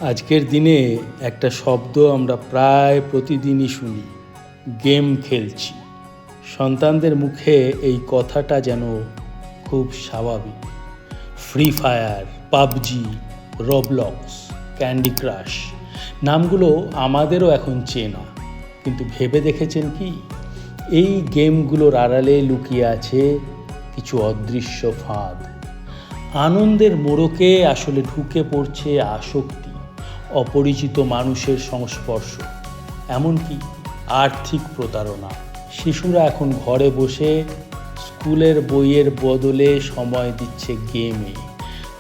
আজকের দিনে একটা শব্দ আমরা প্রায় প্রতিদিনই শুনি, গেম খেলছি। সন্তানদের মুখে এই কথাটা যেন খুব স্বাভাবিক। Free Fire, PUBG, Roblox, Candy Crush নামগুলো আমাদেরও এখন চেনা, কিন্তু ভেবে দেখেছেন কি এই গেমগুলোর আড়ালে লুকিয়ে আছে কিছু অদৃশ্য ফাঁদ। আনন্দের মোড়কে আসলে ঢুকে পড়ছে আসক্তি, অপরিচিত মানুষের সংস্পর্শ, এমনকি আর্থিক প্রতারণা। শিশুরা এখন ঘরে বসে স্কুলের বইয়ের বদলে সময় দিচ্ছে গেমে,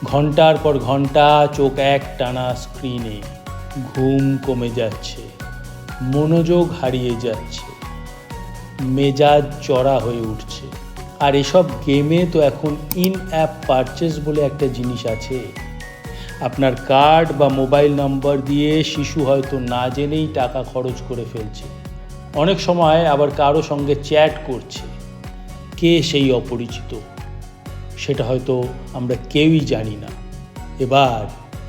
ঘন্টার পর ঘন্টা চোখ একটানা স্ক্রিনে। ঘুম কমে যাচ্ছে, মনোযোগ হারিয়ে যাচ্ছে, মেজাজ চড়া হয়ে উঠছে। আর এসব গেমে তো এখন ইন অ্যাপ পারচেস বলে একটা জিনিস আছে। আপনার কার্ড বা মোবাইল নাম্বার দিয়ে শিশু হয়তো না জেনেই টাকা খরচ করে ফেলছে। অনেক সময় আবার কারো সঙ্গে চ্যাট করছে। কে সেই অপরিচিত সেটা হয়তো আমরা কেউই জানি না। এবার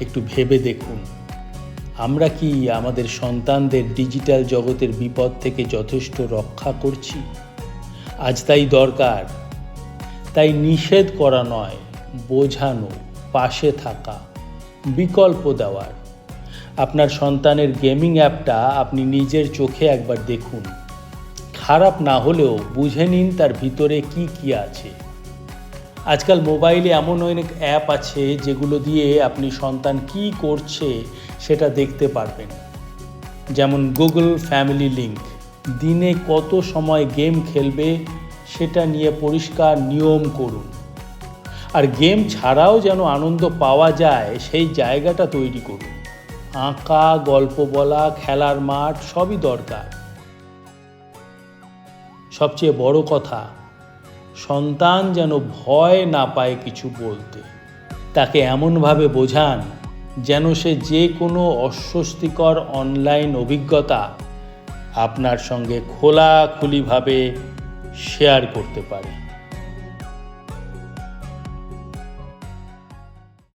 একটু ভেবে দেখুন, আমরা কি আমাদের সন্তানদের ডিজিটাল জগতের বিপদ থেকে যথেষ্ট রক্ষা করছি? আজ তাই দরকার, তাই নিষেধ করা নয়, বোঝানো, পাশে থাকা, বিকল্প দেওয়ার। আপনার সন্তানের গেমিং অ্যাপটা আপনি নিজের চোখে একবার দেখুন। খারাপ না হলেও বুঝে নিন তার ভিতরে কি আছে। আজকাল মোবাইলে এমন অনেক অ্যাপ আছে যেগুলো দিয়ে আপনি সন্তান কি করছে সেটা দেখতে পারবেন। যেমন গুগল ফ্যামিলি লিঙ্ক, দিনে কত সময় গেম খেলবে সেটা নিয়ে পরিষ্কার নিয়ম করুন। আর গেম ছাড়াও যেন আনন্দ পাওয়া যায় সেই জায়গাটা তৈরি করুন। আঁকা, গল্প বলা, খেলার মাঠ সবই দরকার। সবচেয়ে বড় কথা, সন্তান যেন ভয় না পায় কিছু বলতে। তাকে এমনভাবে বোঝান যেন সে যে কোনো অস্বস্তিকর অনলাইন অভিজ্ঞতা আপনার সঙ্গে খোলাখুলিভাবে শেয়ার করতে পারে।